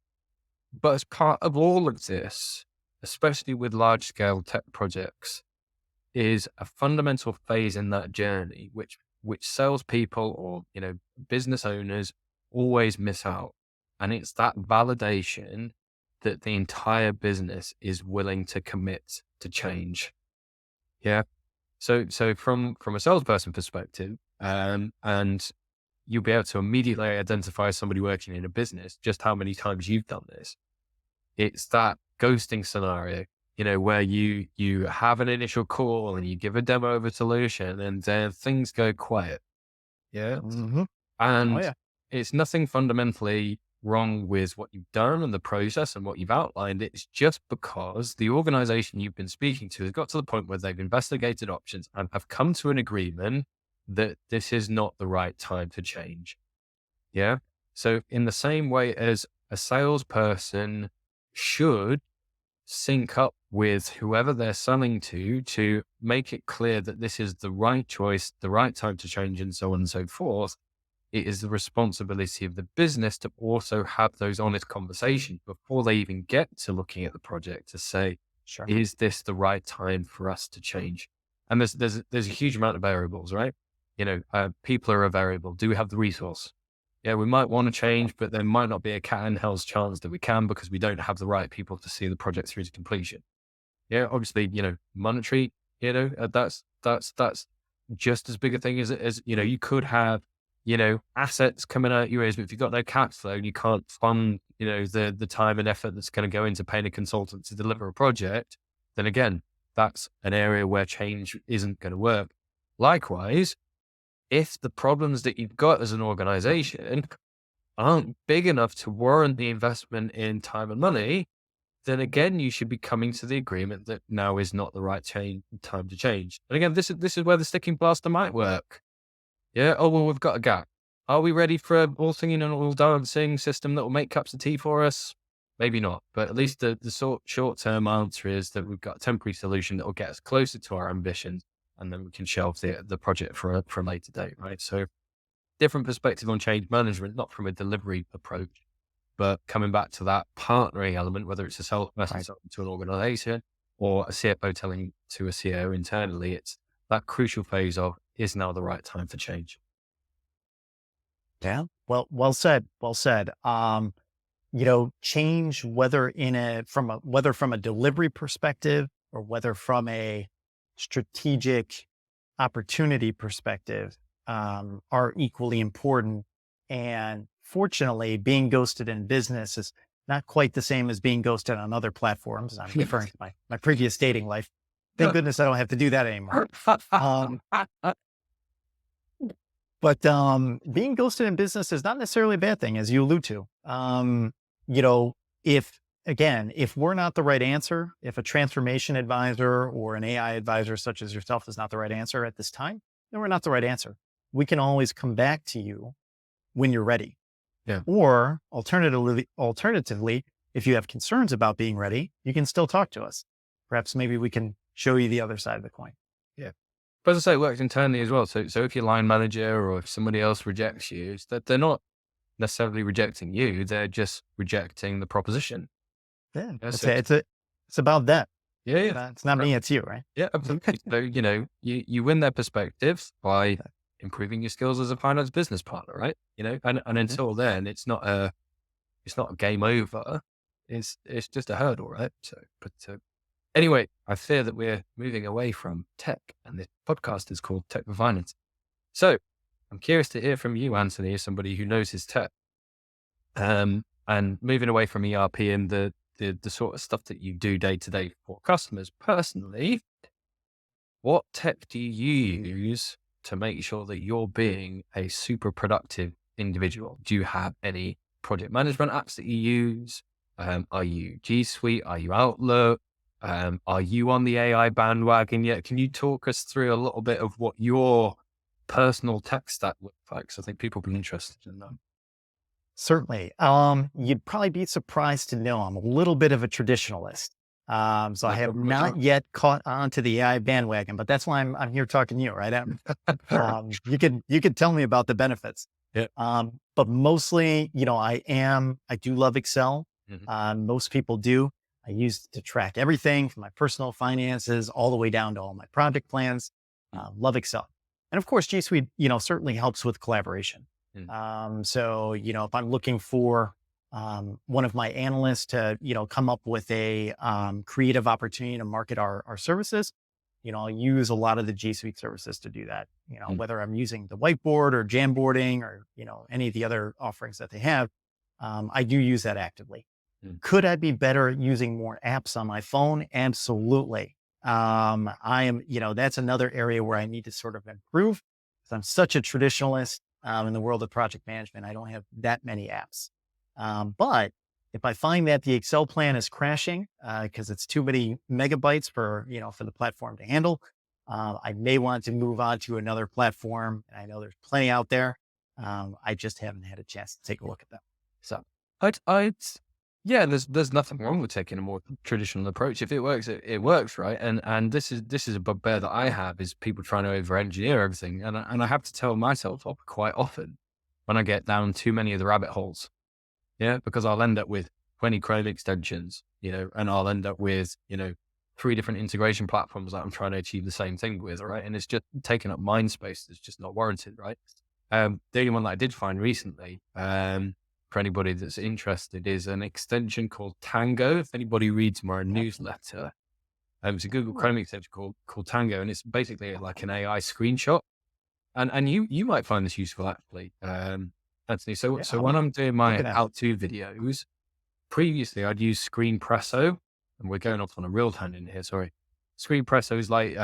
But as part of all of this, especially with large scale tech projects, is a fundamental phase in that journey, which salespeople or business owners always miss out, and it's that validation that the entire business is willing to commit to change. Yeah. So from a salesperson perspective, and you'll be able to immediately identify somebody working in a business just how many times you've done this. It's that ghosting scenario, where you have an initial call and you give a demo of a solution and then things go quiet. Yeah. Hmm. Oh And yeah. it's nothing fundamentally wrong with what you've done and the process and what you've outlined. It's just because the organization you've been speaking to has got to the point where they've investigated options and have come to an agreement that this is not the right time to change. Yeah. So in the same way as a salesperson should sync up with whoever they're selling to make it clear that this is the right choice, the right time to change, and so on and so forth. It is the responsibility of the business to also have those honest conversations before they even get to looking at the project to say, Sure. is this the right time for us to change? And there's a huge amount of variables, right? People are a variable. Do we have the resource? Yeah, we might want to change, but there might not be a cat and hell's chance that we can because we don't have the right people to see the project through to completion. Yeah, obviously, monetary, that's just as big a thing as you could have, assets coming out your ears, but if you've got no cash flow and you can't fund, the time and effort that's going to go into paying a consultant to deliver a project, then again, that's an area where change isn't going to work. Likewise, if the problems that you've got as an organization aren't big enough to warrant the investment in time and money, then again, you should be coming to the agreement that now is not the right time to change. And again, this is where the sticking plaster might work. Yeah. Oh, well, we've got a gap. Are we ready for a all singing and all dancing system that will make cups of tea for us? Maybe not. But at least the short term answer is that we've got a temporary solution that will get us closer to our ambitions. And then we can shelve the project for a later date. Right. So different perspective on change management, not from a delivery approach, but coming back to that partnering element, whether it's a salesperson Right. selling to an organization or a CFO telling to a CEO internally, it's that crucial phase of is now the right time for change. Yeah. Well said. Well said. Change whether whether from a delivery perspective or whether from a strategic opportunity perspective, are equally important. And fortunately, being ghosted in business is not quite the same as being ghosted on other platforms. I'm referring to my previous dating life. Thank goodness I don't have to do that anymore. Um, but being ghosted in business is not necessarily a bad thing, as you allude to. You know, if we're not the right answer, if a transformation advisor or an AI advisor such as yourself is not the right answer at this time, we're not the right answer. We can always come back to you when you're ready. Yeah. Or alternatively, if you have concerns about being ready, you can still talk to us. Perhaps maybe we can show you the other side of the coin. Yeah. But as I say, it works internally as well. So if your line manager or if somebody else rejects you, it's that they're not necessarily rejecting you. They're just rejecting the proposition. Yeah, Yeah, it's so it's about that. yeah, It's yeah. not, it's not me, it's you, right? Yeah, absolutely. So, you win their perspectives by improving your skills as a finance business partner, right? And Mhm. until then, it's not a game over. It's just a hurdle, right? So, but anyway, I fear that we're moving away from tech, and this podcast is called Tech for Finance. So, I'm curious to hear from you, Anthony, as somebody who knows his tech, and moving away from ERP and the sort of stuff that you do day to day for customers. Personally, what tech do you use to make sure that you're being a super productive individual? Do you have any project management apps that you use? Are you G Suite? Are you Outlook? Are you on the AI bandwagon yet? Can you talk us through a little bit of what your personal tech stack looks like? 'Cause I think people will be interested in that. Certainly. You'd probably be surprised to know I'm a little bit of a traditionalist. So I No have problem at not all. yet caught on to the AI bandwagon, but that's why I'm here talking to you, right? You could tell me about the benefits. Yeah. But mostly, I do love Excel. Mhm. Most people do. I use it to track everything from my personal finances all the way down to all my project plans. Mm, Love Excel. And of course, G Suite, certainly helps with collaboration. mm, So, if I'm looking for one of my analysts to, come up with a creative opportunity to market our services, I'll use a lot of the G Suite services to do that. mm, Whether I'm using the whiteboard or Jamboarding or, any of the other offerings that they have, I do use that actively. mm, Could I be better at using more apps on my phone? Absolutely. I am, that's another area where I need to sort of improve. 'Cause I'm such a traditionalist in the world of project management. I don't have that many apps. But if I find that the Excel plan is crashing because it's too many megabytes for the platform to handle, I may want to move on to another platform. I know there's plenty out there. I just haven't had a chance to take a look at them. So, I'd yeah, there's nothing wrong with taking a more traditional approach. If it works, it works, right? And this is a bugbear that I have is people trying to over engineer everything. And I have to tell myself off quite often when I get down too many of the rabbit holes. Yeah, because I'll end up with 20 Chrome extensions, and I'll end up with, 3 different integration platforms that I'm trying to achieve the same thing with, right? And it's just taking up mind space that's just not warranted, right? The only one that I did find recently, for anybody that's interested, is an extension called Tango. If anybody reads my yeah. newsletter, it's a Google Oh, Chrome extension called Tango, and it's basically like an AI screenshot. And you might find this useful actually, Anthony. So yeah. so I'm when I'm doing my looking at it. how-to videos, previously I'd use Screenpresso, and we're going off on a real tangent here. Sorry, Screenpresso is like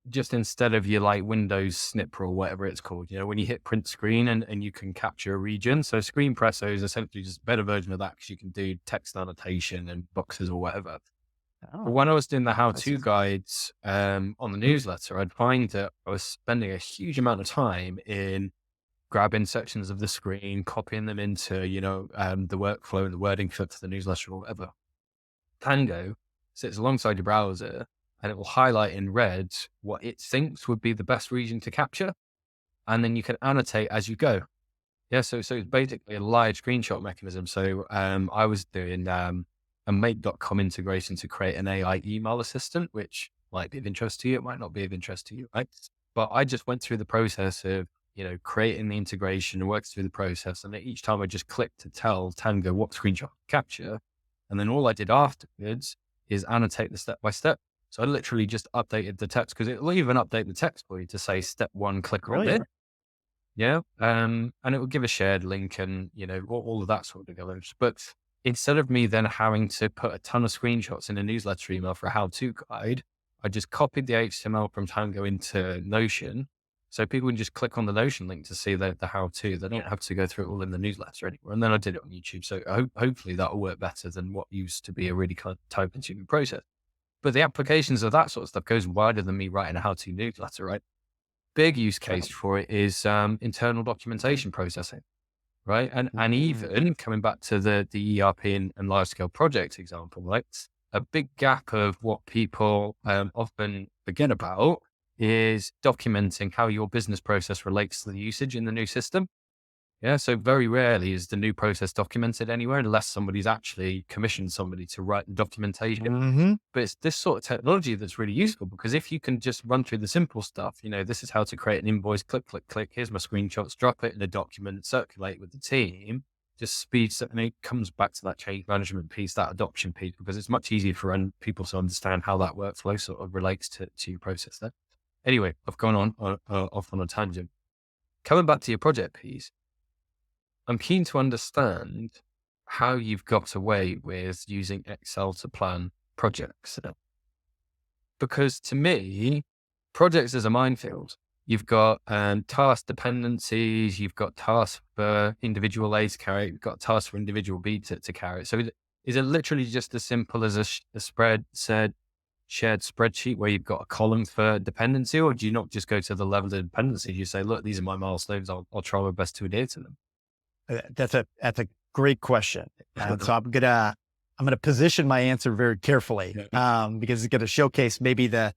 just instead of your like Windows snipper or whatever it's called, when you hit print screen and you can capture a region. So Screenpresso is essentially just a better version of that because you can do text annotation and boxes or whatever. But Oh, when I was doing the how-to interesting. guides on the newsletter, I'd find that I was spending a huge amount of time in grabbing sections of the screen, copying them into, the workflow and the wording for the newsletter or whatever. Tango sits alongside your browser and it will highlight in red what it thinks would be the best region to capture. And then you can annotate as you go. Yeah, so it's basically a live screenshot mechanism. So I was doing a make.com integration to create an AI email assistant, which might be of interest to you. It might not be of interest to you, right? But I just went through the process of, creating the integration and worked through the process. And each time I just clicked to tell Tango what screenshot to capture. And then all I did afterwards is annotate the step by step. So I literally just updated the text because it'll even update the text for you to say step 1, click on this. Brilliant. Yeah. And it will give a shared link and, all of that sort of goes. But instead of me then having to put a ton of screenshots in a newsletter email for a how-to guide, I just copied the HTML from Tango into Notion. So people can just click on the Notion link to see the how-to. They don't have to go through it all in the newsletter anymore. And then I did it on YouTube. So hopefully that will work better than what used to be a really kind of time-consuming process. But the applications of that sort of stuff goes wider than me writing a how-to newsletter, right? big use case for it is internal documentation processing, right? And Mm. even coming back to the ERP and large scale project example, right? A big gap of what people often forget about is documenting how your business process relates to the usage in the new system. Yeah, so very rarely is the new process documented anywhere unless somebody's actually commissioned somebody to write the documentation. Hmm. But it's this sort of technology that's really useful because if you can just run through the simple stuff, this is how to create an invoice, click, click, click, here's my screenshots, drop it in a document, circulate with the team, just speeds up, and it comes back to that change management piece, that adoption piece, because it's much easier for people to understand how that workflow sort of relates to your process there. Anyway, I've gone off on a tangent. Coming back to your project piece, I'm keen to understand how you've got away with using Excel to plan projects. Because to me, projects is a minefield. You've got task dependencies, you've got tasks for individual A to carry, you've got tasks for individual B to carry. So is it literally just as simple as a shared spreadsheet where you've got a column for dependency, or do you not just go to the level of dependency? You say, look, these are my milestones. I'll try my best to adhere to them. That's a great question, and so I'm gonna position my answer very carefully, because it's going to showcase maybe the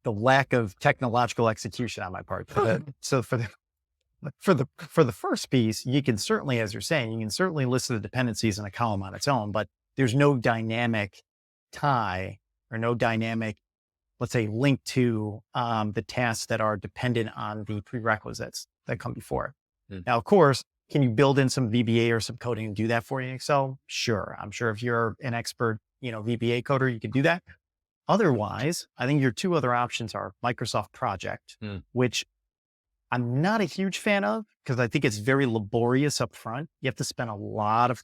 lack of technological execution on my part. So for the first piece, you can certainly, as you're saying, you can certainly list the dependencies in a column on its own, but there's no dynamic tie or no dynamic, let's say, link to the tasks that are dependent on the prerequisites that come before it. Mm. Now, of course, can you build in some VBA or some coding and do that for you in Excel? Sure. I'm sure if you're an expert, VBA coder, you can do that. Otherwise, I think your two other options are Microsoft Project, which I'm not a huge fan of because I think it's very laborious up front. You have to spend a lot of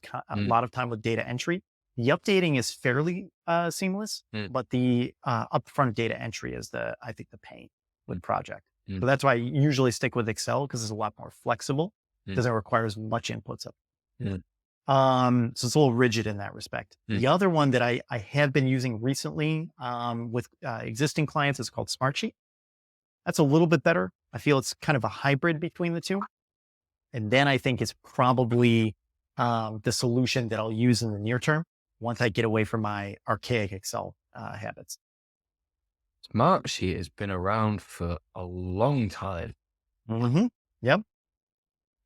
time with data entry. The updating is fairly seamless, but the upfront data entry is I think the pain with Project. So that's why I usually stick with Excel because it's a lot more flexible because it requires much inputs up. So it's a little rigid in that respect. The other one that I have been using recently with existing clients is called Smartsheet. That's a little bit better. I feel it's kind of a hybrid between the two. And then I think it's probably the solution that I'll use in the near term once I get away from my archaic Excel habits. Smartsheet has been around for a long time. Mm-hmm. Yep.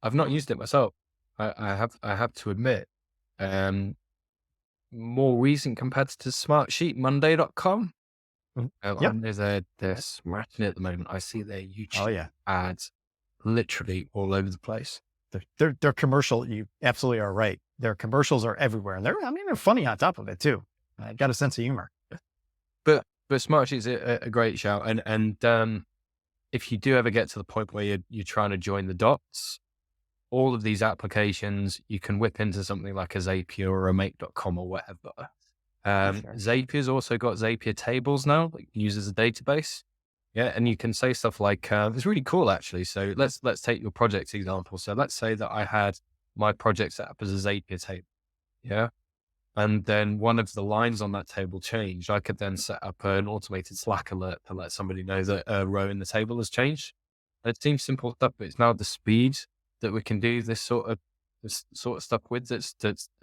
I've not used it myself. I have to admit, more recent competitors, Smartsheet, Monday.com. Yep. They're smashing it at the moment. I see their YouTube Oh yeah. ads literally all over the place. Their commercial. You absolutely are right. Their commercials are everywhere, and they're funny on top of it too. I got a sense of humor. But Smartsheet's a great shout, and if you do ever get to the point where you're trying to join the dots, all of these applications you can whip into something like a Zapier or a Make.com or whatever. Zapier's also got Zapier tables now, that you can use as a database. Yeah, and you can say stuff like, it's really cool actually. So let's take your project example. So let's say that I had my project set up as a Zapier table. Yeah. And then one of the lines on that table changed. I could then set up an automated Slack alert to let somebody know that a row in the table has changed. And it seems simple stuff, but it's now the speed that we can do this sort of stuff with that's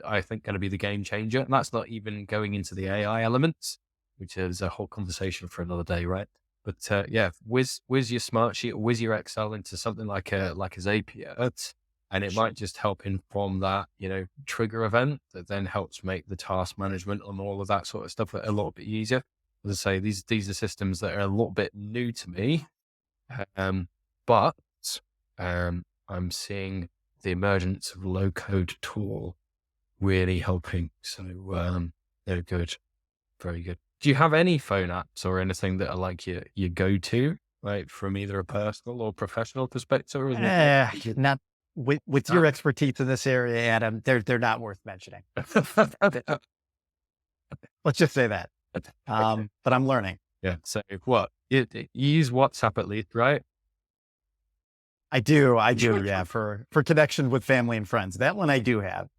I think going to be the game changer. And that's not even going into the AI elements, which is a whole conversation for another day, right? But yeah, whiz your Smartsheet or whiz your Excel into something like a Zapier, and it might just help inform that, trigger event that then helps make the task management and all of that sort of stuff a little bit easier. As I say, these are systems that are a little bit new to me, but I'm seeing the emergence of low code tool really helping. So they're good, very good. Do you have any phone apps or anything that are like your go-to, right, from either a personal or professional perspective? Or Not with your expertise in this area, Adam. They're not worth mentioning. Let's just say that. But I'm learning. Yeah. So what you use WhatsApp at least, right? I do. Yeah. For connection with family and friends, that one I do have.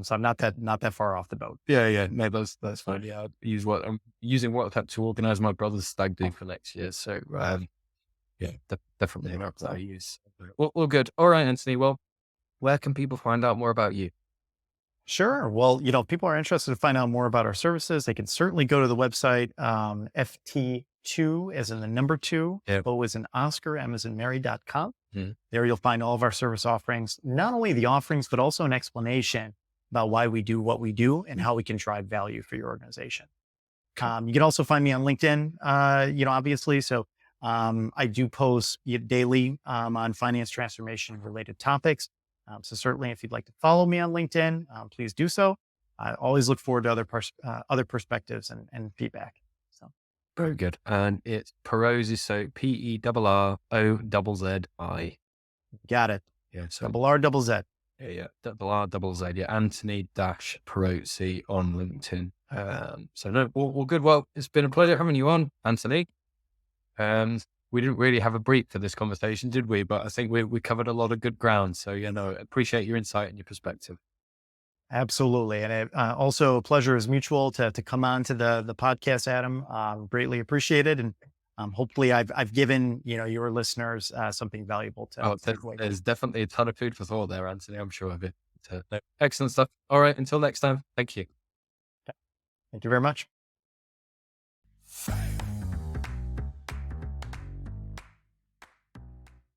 So I'm not that far off the boat. Yeah. No, that's fine. Yeah, I'm using WhatsApp to organize my brother's stag do for next year. So Yeah, definitely an app that I use. Well, good. All right, Anthony. Well, where can people find out more about you? Sure. Well, if people are interested to find out more about our services, they can certainly go to the website, FT2 as in the number two, Yeah. O as in Oscar, M as in Mary.com. Mhm. There you'll find all of our service offerings, not only the offerings, but also an explanation about why we do what we do and how we can drive value for your organization. Okay. You can also find me on LinkedIn, obviously. So I do post daily on finance transformation related topics. So certainly, if you'd like to follow me on LinkedIn, please do so. I always look forward to other perspectives and feedback. So Very good. And it's Perrozzi, so Perrozzi. got it. Yeah. So Double R, double Z. yeah, double R, double Z. Yeah, Anthony dash Perrozzi on LinkedIn. So no, all good. Well, it's been a pleasure having you on, Anthony. We didn't really have a brief for this conversation, did we? But I think we covered a lot of good ground. So appreciate your insight and your perspective. Absolutely. And also, pleasure is mutual to come on to the podcast, Adam. Greatly appreciated. And hopefully I've given, your listeners something valuable to Oh, take away. there's definitely a ton of food for thought there, Anthony. I'm sure of it. No, excellent stuff. All right. Until next time. Thank you. Thank you very much.